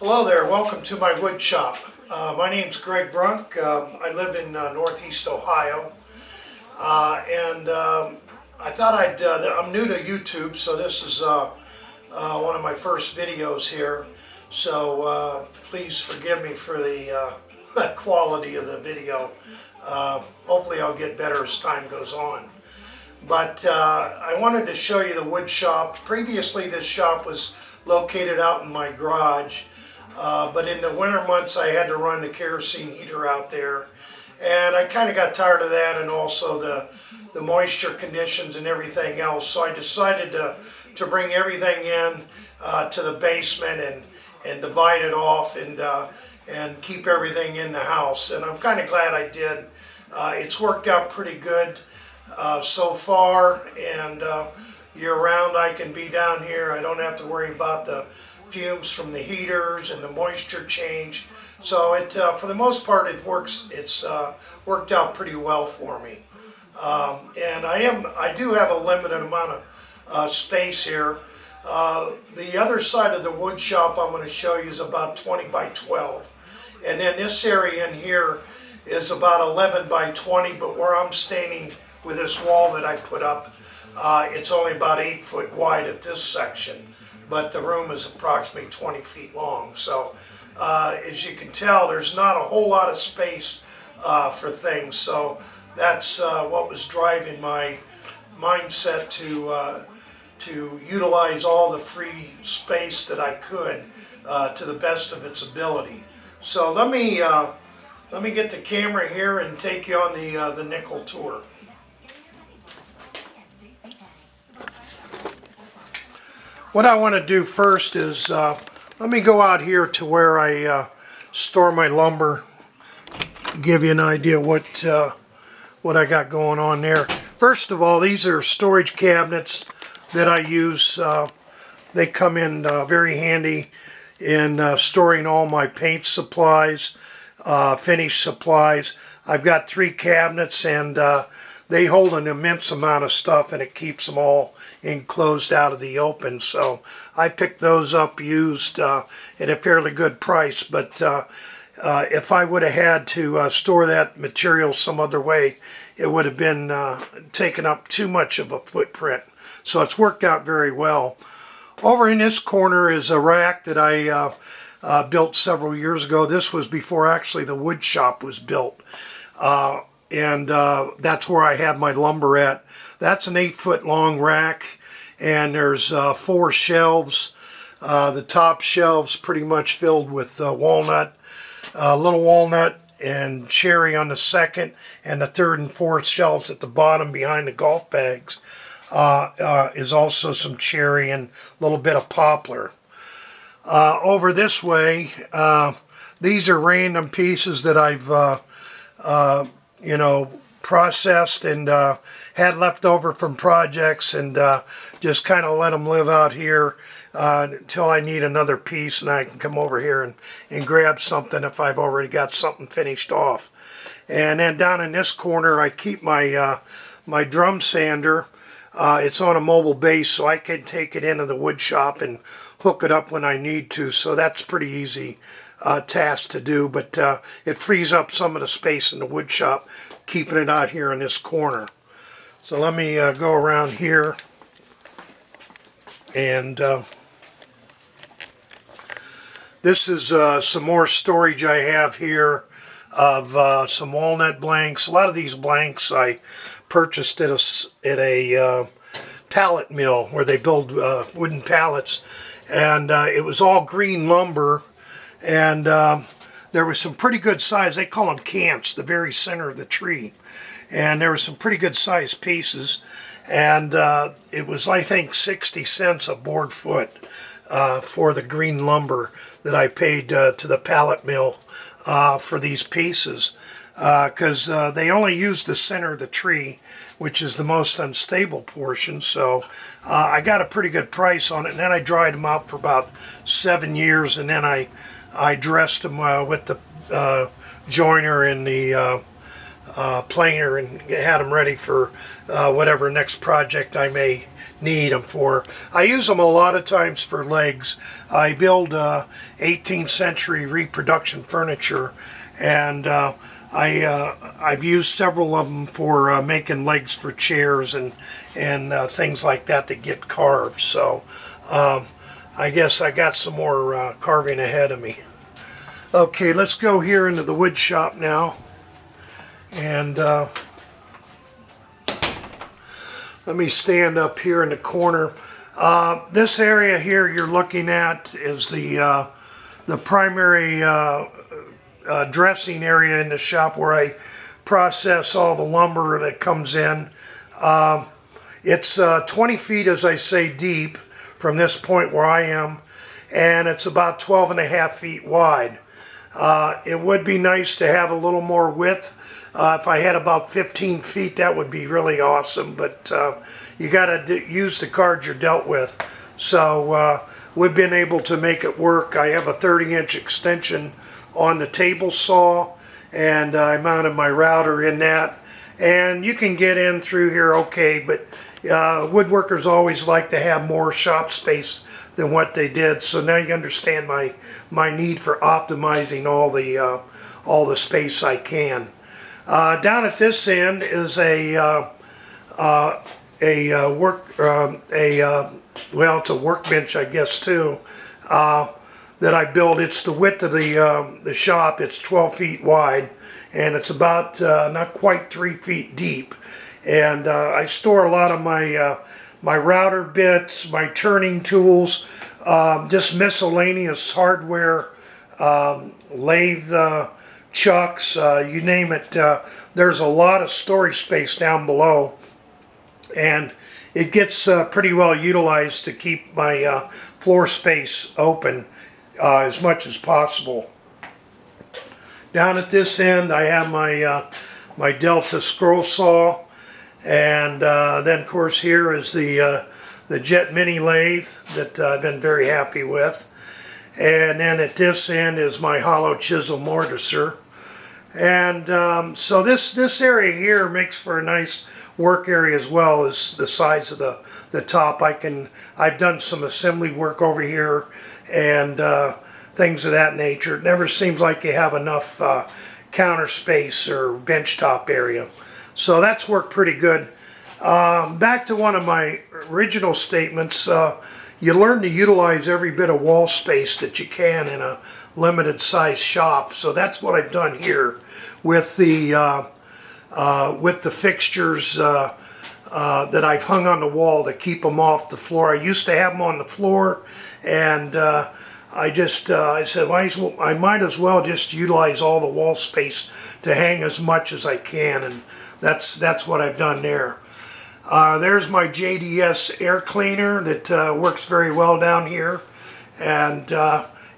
Hello there, welcome to my wood shop. My name's Greg Brunk. I live in Northeast Ohio, and I thought I'm new to YouTube, so this is one of my first videos here. So please forgive me for the quality of the video. Hopefully I'll get better as time goes on. But I wanted to show you the wood shop. Previously this shop was located out in my garage. But in the winter months I had to run the kerosene heater out there, and I kind of got tired of that, and also the moisture conditions and everything else. So I decided to bring everything in to the basement and divide it off and keep everything in the house. And I'm kind of glad I did. It's worked out pretty good so far, and year-round I can be down here. I don't have to worry about the fumes from the heaters and the moisture change. So it, for the most part, it's worked out pretty well for me. And I do have a limited amount of space here. The other side of the wood shop I'm going to show you is about 20 by 12. And then this area in here is about 11 by 20, but where I'm standing with this wall that I put up, it's only about 8 foot wide at this section. But the room is approximately 20 feet long. So as you can tell, there's not a whole lot of space for things. So that's what was driving my mindset to utilize all the free space that I could to the best of its ability. So let me get the camera here and take you on the nickel tour. What I want to do first is let me go out here to where I store my lumber, give you an idea what I got going on there. First of all, these are storage cabinets that I use. They come in very handy in storing all my paint supplies, finish supplies. I've got 3 cabinets, and they hold an immense amount of stuff, and it keeps them all enclosed out of the open. So I picked those up used at a fairly good price. But if I would have had to store that material some other way, it would have been taken up too much of a footprint. So it's worked out very well. Over in this corner is a rack that I built several years ago. This was before actually the wood shop was built. And that's where I have my lumber at. That's an 8 foot long rack, and there's 4 shelves. The top shelves pretty much filled with walnut, little walnut and cherry on the second, and the 3rd and 4th shelves at the bottom behind the golf bags is also some cherry and a little bit of poplar. Over this way, these are random pieces that I've processed and had left over from projects, and just kind of let them live out here until I need another piece, and I can come over here and grab something if I've already got something finished off. And then down in this corner I keep my my drum sander. It's on a mobile base, so I can take it into the wood shop and hook it up when I need to, so that's pretty easy task to do, but it frees up some of the space in the wood shop, keeping it out here in this corner. So let me go around here, and this is some more storage I have here of some walnut blanks. A lot of these blanks I purchased at a pallet mill where they build wooden pallets, and it was all green lumber. And there was some pretty good size. They call them cants, the very center of the tree. And there were some pretty good sized pieces. And it was, I think, 60 cents a board foot for the green lumber that I paid to the pallet mill for these pieces. Because they only used the center of the tree, which is the most unstable portion. So I got a pretty good price on it. And then I dried them out for about 7 years, and then I dressed them with the joiner and the planer, and had them ready for whatever next project I may need them for. I use them a lot of times for legs. I build 18th century reproduction furniture, and I've used several of them for making legs for chairs and things like that get carved. So I guess I got some more carving ahead of me. Okay, let's go here into the wood shop now, and let me stand up here in the corner. This area here you're looking at is the primary dressing area in the shop where I process all the lumber that comes in. It's 20 feet, as I say, deep from this point where I am, and it's about 12.5 feet wide. It would be nice to have a little more width. If I had about 15 feet, that would be really awesome, but you got to use the cards you're dealt with. So we've been able to make it work. I have a 30-inch extension on the table saw, and I mounted my router in that. And you can get in through here okay, but woodworkers always like to have more shop space than what they did. So now you understand my need for optimizing all the space I can. Down at this end is well, it's a workbench, I guess, too, that I built. It's the width of the shop. It's 12 feet wide, and it's about not quite 3 feet deep. And I store a lot of my router bits, my turning tools, just miscellaneous hardware, lathe chucks, you name it. There's a lot of storage space down below, and it gets pretty well utilized to keep my floor space open as much as possible. Down at this end I have my Delta scroll saw, and then of course here is the Jet Mini lathe that I've been very happy with. And then at this end is my hollow chisel mortiser. And so this area here makes for a nice work area as well as the size of the top. I've done some assembly work over here and things of that nature. It never seems like you have enough counter space or bench top area. So that's worked pretty good. Back to one of my original statements, you learn to utilize every bit of wall space that you can in a limited size shop. So that's what I've done here with the fixtures that I've hung on the wall to keep them off the floor. I used to have them on the floor, and I said, well, I might as well just utilize all the wall space to hang as much as I can, and that's what I've done there. There's my JDS air cleaner that works very well down here, and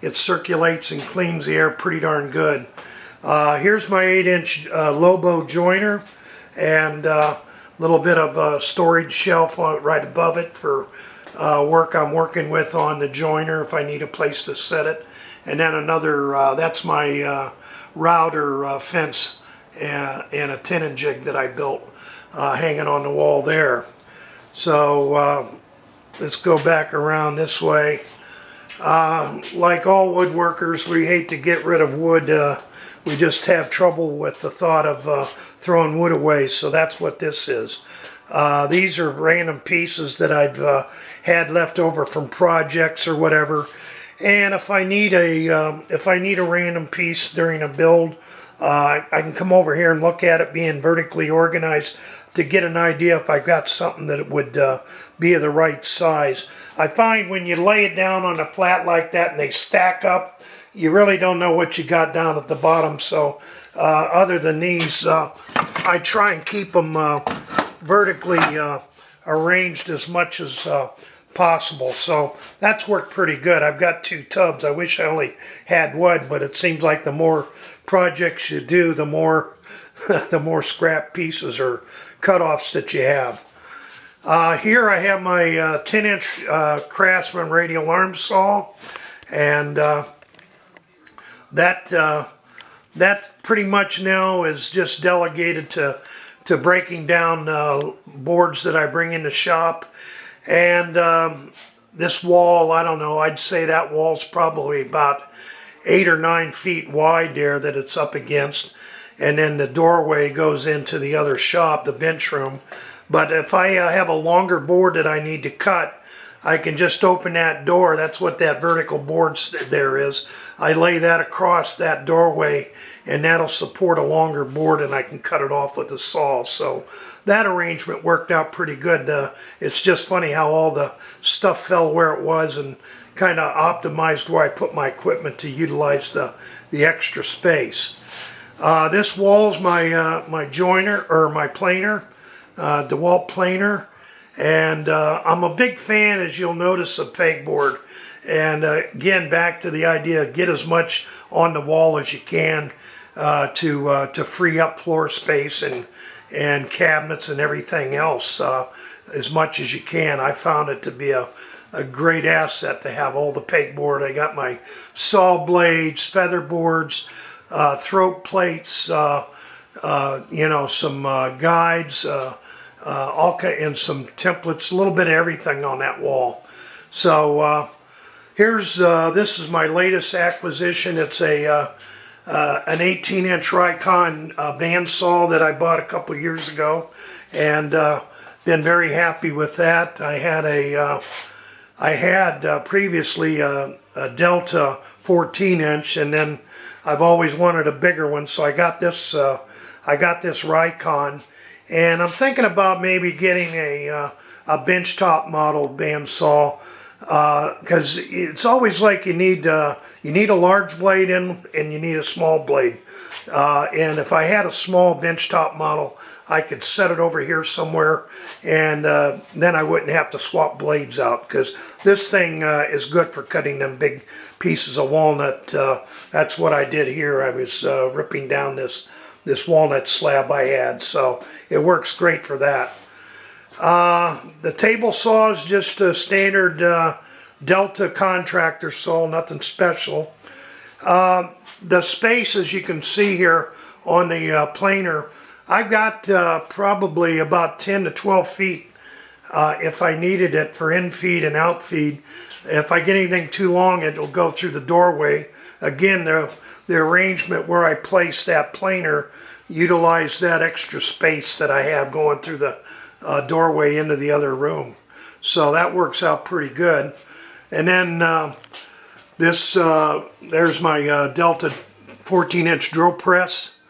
it circulates and cleans the air pretty darn good. Here's my 8-inch Lobo joiner, and a little bit of a storage shelf right above it for work I'm working with on the joiner if I need a place to set it. And then another, that's my router fence and a tenon jig that I built hanging on the wall there. So let's go back around this way. Like all woodworkers, we hate to get rid of wood. We just have trouble with the thought of throwing wood away, so that's what this is. These are random pieces that I've had left over from projects or whatever. And if I need a random piece during a build, I can come over here and look at it being vertically organized to get an idea if I've got something that would be of the right size. I find when you lay it down on a flat like that and they stack up, you really don't know what you got down at the bottom. So other than these, I try and keep them vertically arranged as much as possible. So that's worked pretty good. I've got 2 tubs. I wish I only had wood, but it seems like the more projects you do, the more the more scrap pieces or cutoffs that you have. Here I have my 10-inch Craftsman radial arm saw, and that pretty much now is just delegated to breaking down boards that I bring in the shop. And this wall, I don't know, I'd say that wall's probably about 8 or 9 feet wide there that it's up against. And then the doorway goes into the other shop, the bench room. But if I have a longer board that I need to cut, I can just open that door. That's what that vertical board there is. I lay that across that doorway, and that'll support a longer board, and I can cut it off with a saw. So that arrangement worked out pretty good. It's just funny how all the stuff fell where it was, and kind of optimized where I put my equipment to utilize the extra space. This wall's my joiner, or my planer, DeWalt planer. And I'm a big fan, as you'll notice, of pegboard. And again, back to the idea of get as much on the wall as you can to free up floor space and cabinets and everything else as much as you can. I found it to be a great asset to have all the pegboard. I got my saw blades, feather boards, throat plates, you know, some guides, and some templates, a little bit of everything on that wall. So this is my latest acquisition. It's an 18-inch Rikon bandsaw that I bought a couple years ago, and been very happy with that. I had previously a Delta 14-inch, and then I've always wanted a bigger one, so I got this Rikon. And I'm thinking about maybe getting a benchtop model bandsaw, because it's always like you need a large blade and you need a small blade. And if I had a small benchtop model, I could set it over here somewhere, and then I wouldn't have to swap blades out, because this thing is good for cutting them big pieces of walnut. That's what I did here. I was ripping down this walnut slab I had, so it works great for that. The table saw is just a standard Delta contractor saw, nothing special. The space, as you can see here on the planer, I've got probably about 10 to 12 feet if I needed it for in-feed and out-feed. If I get anything too long, it'll go through the doorway. Again, the arrangement where I place that planer utilize that extra space that I have going through the doorway into the other room. So that works out pretty good. And then there's my Delta 14-inch drill press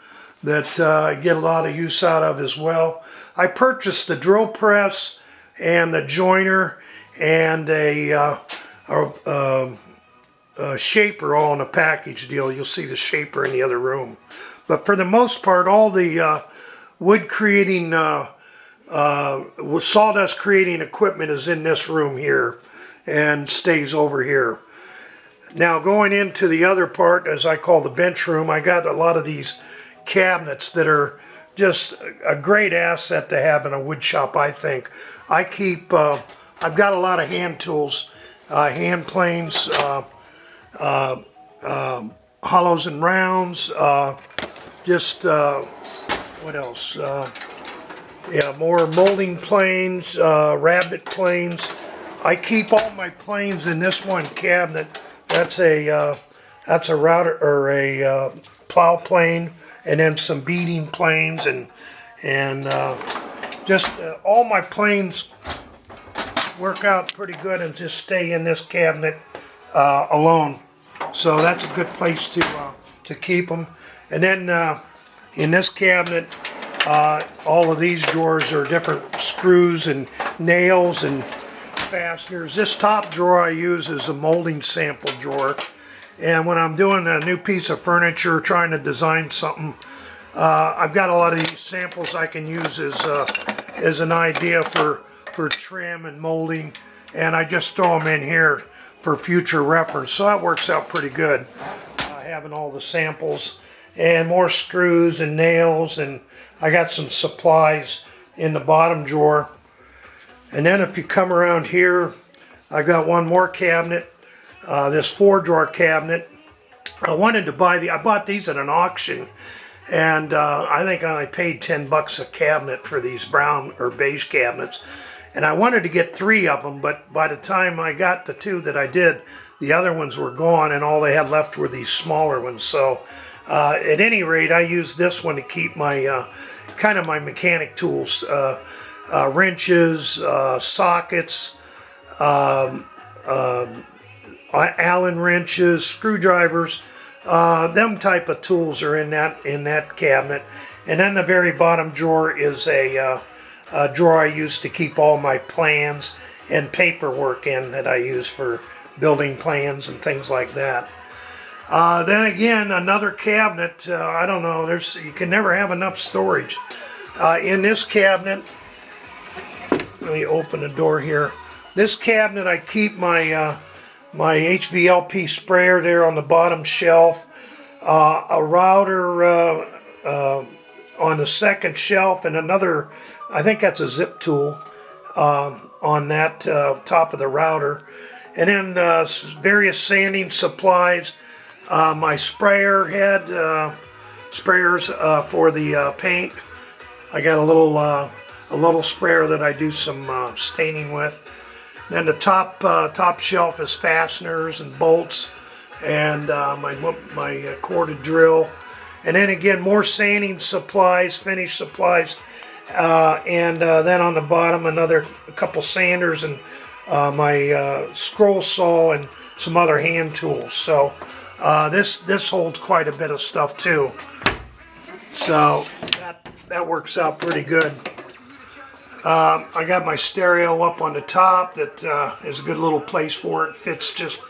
that I get a lot of use out of as well. I purchased the drill press and the joiner and a shaper all in a package deal. You'll see the shaper in the other room. But for the most part, all the wood creating, sawdust creating equipment is in this room here and stays over here. Now going into the other part, as I call the bench room, I got a lot of these cabinets that are just a great asset to have in a wood shop, I think. I keep, I've got a lot of hand tools, hand planes, hollows and rounds, what else? Yeah, more molding planes, rabbet planes. I keep all my planes in this one cabinet. That's a router or a plow plane, and then some beading planes, and just all my planes work out pretty good and just stay in this cabinet alone. So that's a good place to keep them. And then in this cabinet, all of these drawers are different screws and nails and fasteners. This top drawer I use is a molding sample drawer. And when I'm doing a new piece of furniture, trying to design something, I've got a lot of these samples I can use as an idea for trim and molding, and I just throw them in here for future reference. So that works out pretty good, having all the samples and more screws and nails, and I got some supplies in the bottom drawer. And then if you come around here, I got one more cabinet, this 4-drawer cabinet. I wanted to buy I bought these at an auction, and I think I paid $10 a cabinet for these brown or beige cabinets. and I wanted to get 3 of them, but by the time I got the 2 that I did, the other ones were gone, and all they had left were these smaller ones. So at any rate, I use this one to keep my kind of my mechanic tools, wrenches, sockets, Allen wrenches, screwdrivers, them type of tools are in that cabinet. And then the very bottom drawer is a drawer I use to keep all my plans and paperwork in that I use for building plans and things like that. Then again, another cabinet, I don't know, you can never have enough storage. In this cabinet, let me open the door here. This cabinet, I keep my my HVLP sprayer there on the bottom shelf, a router on the second shelf, and another, I think that's a zip tool on that top of the router, and then various sanding supplies, my sprayer head, sprayers for the paint. I got a little sprayer that I do some staining with. Then the top shelf is fasteners and bolts, and my corded drill, and then again more sanding supplies, finish supplies, and then on the bottom a couple sanders and my scroll saw and some other hand tools. So this holds quite a bit of stuff too. So that works out pretty good. I got my stereo up on the top. That is a good little place for it. Fits, just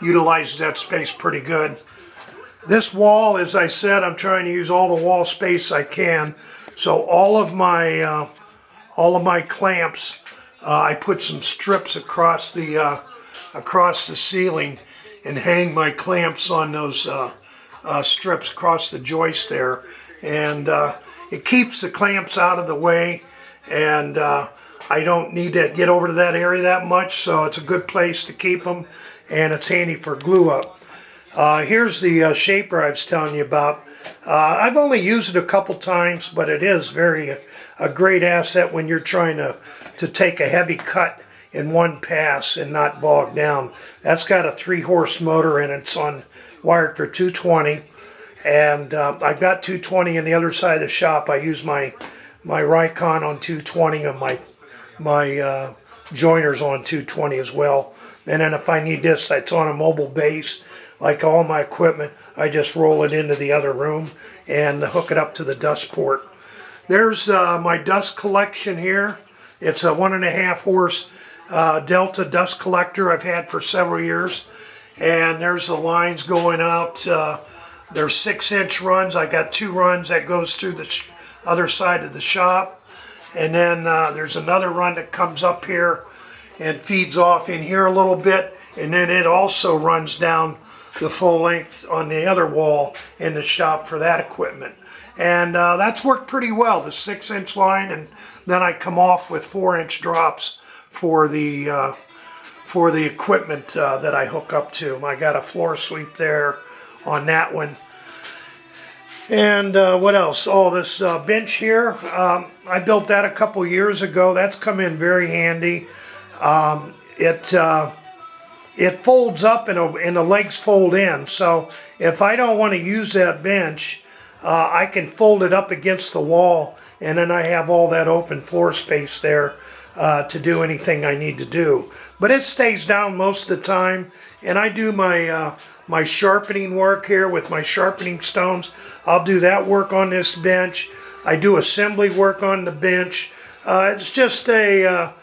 utilizes that space pretty good. This wall, as I said, I'm trying to use all the wall space I can. So all of my clamps, I put some strips across the ceiling and hang my clamps on those strips across the joist there, and it keeps the clamps out of the way. And I don't need to get over to that area that much, so it's a good place to keep them, and it's handy for glue up. Here's the shaper I was telling you about. I've only used it a couple times, but it is a great asset when you're trying to take a heavy cut in one pass and not bog down. That's got a 3-horse motor and it's wired for 220, and I've got 220 on the other side of the shop. I use my Rikon on 220 and my joiners on 220 as well. And then if I need this, it's on a mobile base. Like all my equipment, I just roll it into the other room and hook it up to the dust port. There's my dust collection here. It's a 1.5 horse Delta dust collector I've had for several years. And there's the lines going out. There's 6-inch runs. I got 2 runs that goes through the other side of the shop, and then there's another run that comes up here and feeds off in here a little bit, and then it also runs down the full length on the other wall in the shop for that equipment. And that's worked pretty well, the 6-inch line, and then I come off with 4-inch drops for the equipment that I hook up to. I got a floor sweep there on that one. And what else? Oh, this bench here, I built that a couple years ago. That's come in very handy. It folds up and the legs fold in. So if I don't want to use that bench, I can fold it up against the wall, and then I have all that open floor space there to do anything I need to do. But it stays down most of the time, and I do my sharpening work here with my sharpening stones. I'll do that work on this bench. I do assembly work on the bench. It's just kind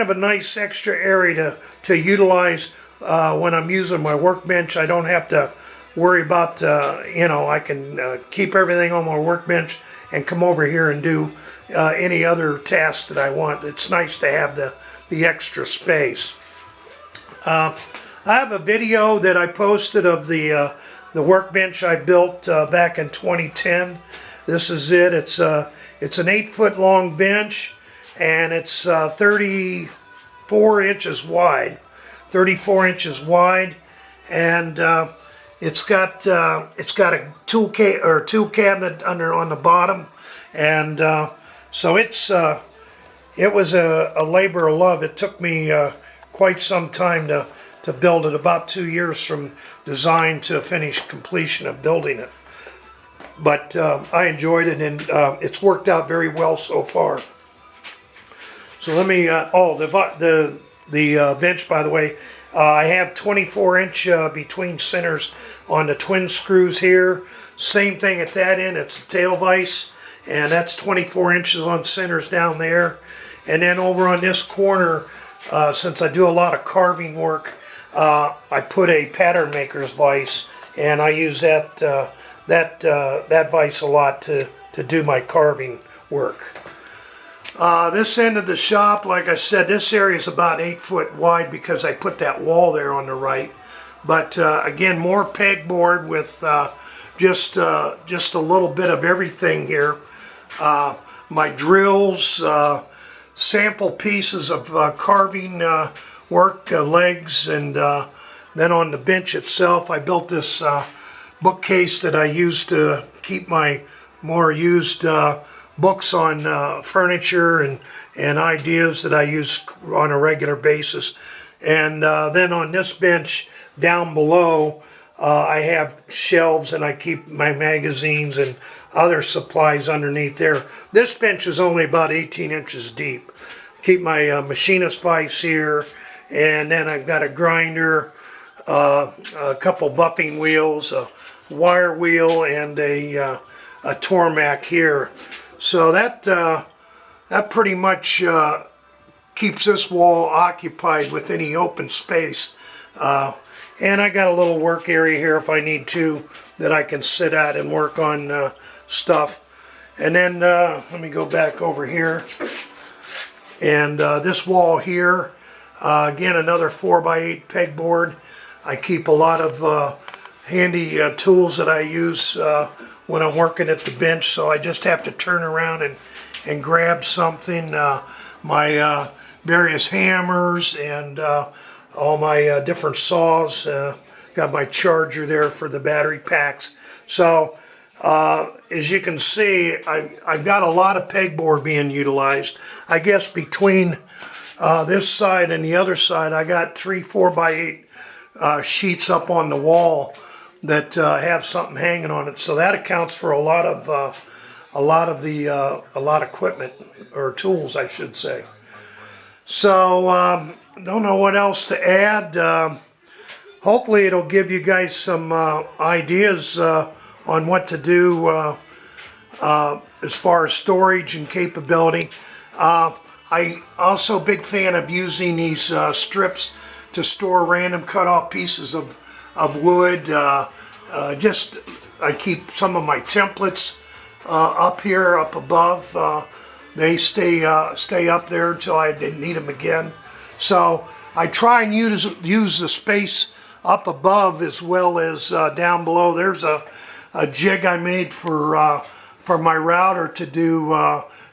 of a nice extra area to utilize when I'm using my workbench. I don't have to worry about, I can keep everything on my workbench and come over here and do any other task that I want. It's nice to have the extra space. I have a video that I posted of the workbench I built back in 2010. This is it. It's an 8-foot long bench, and it's 34 inches wide. 34 inches wide, and it's got a tool cabinet under on the bottom, and so it's it was a labor of love. It took me quite some time to build it, about 2 years from design to finish completion of building it. But I enjoyed it, and it's worked out very well so far. So let me, the bench, by the way, I have 24-inch between centers on the twin screws here. Same thing at that end, it's a tail vise, and that's 24 inches on centers down there. And then over on this corner, since I do a lot of carving work, I put a pattern maker's vise, and I use that vise a lot to do my carving work. This end of the shop, like I said, this area is about 8 foot wide because I put that wall there on the right. But again, more pegboard with just a little bit of everything here. My drills, sample pieces of carving work, legs, and then on the bench itself, I built this bookcase that I use to keep my more used books on furniture and ideas that I use on a regular basis. And then on this bench down below, I have shelves, and I keep my magazines and other supplies underneath there. This bench is only about 18 inches deep. Keep my machinist vise here, and then I've got a grinder, a couple buffing wheels, a wire wheel, and a Tormac here. So that pretty much keeps this wall occupied with any open space. And I got a little work area here if I need to that I can sit at and work on stuff. And then let me go back over here. And this wall here, again, another 4x8 pegboard. I keep a lot of handy tools that I use when I'm working at the bench, so I just have to turn around and grab something. My various hammers and all my different saws. Got my charger there for the battery packs. So as you can see, I've got a lot of pegboard being utilized. I guess between this side and the other side, I got 3 4x8 sheets up on the wall that have something hanging on it. So that accounts for a lot of equipment, or tools, I should say. So don't know what else to add. Hopefully it'll give you guys some ideas on what to do as far as storage and capability. I also big fan of using these strips to store random cut off pieces of wood. I keep some of my templates up here, up above. They stay up there until I need them again. So I try and use the space up above as well as down below. There's a jig I made for my router to do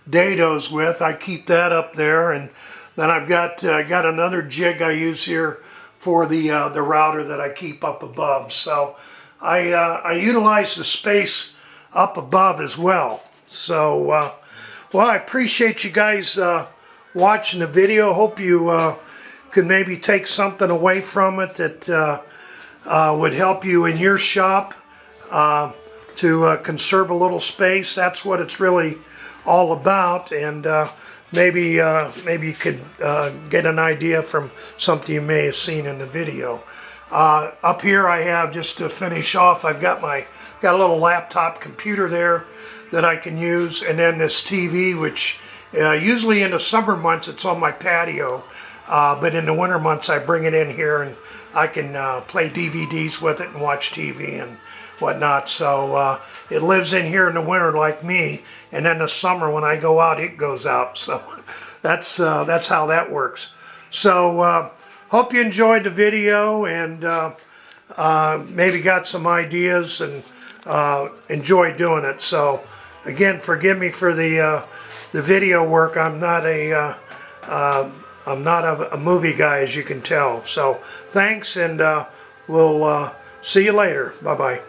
dados with. I keep that up there, and then I've got another jig I use here for the router that I keep up above. So I utilize the space up above as well. So well, I appreciate you guys watching the video. Hope you could maybe take something away from it that would help you in your shop to conserve a little space. That's what it's really all about. And maybe you could get an idea from something you may have seen in the video. Up here I have, just to finish off, I've got a little laptop computer there that I can use, and then this TV, which usually in the summer months it's on my patio, but in the winter months I bring it in here and I can play DVDs with it and watch TV and whatnot. So it lives in here in the winter like me, and then the summer when I go out it goes out. So that's how that works. So hope you enjoyed the video and maybe got some ideas and enjoy doing it. So again, forgive me for the video work. I'm not a movie guy, as you can tell. So thanks, and we'll see you later. Bye bye.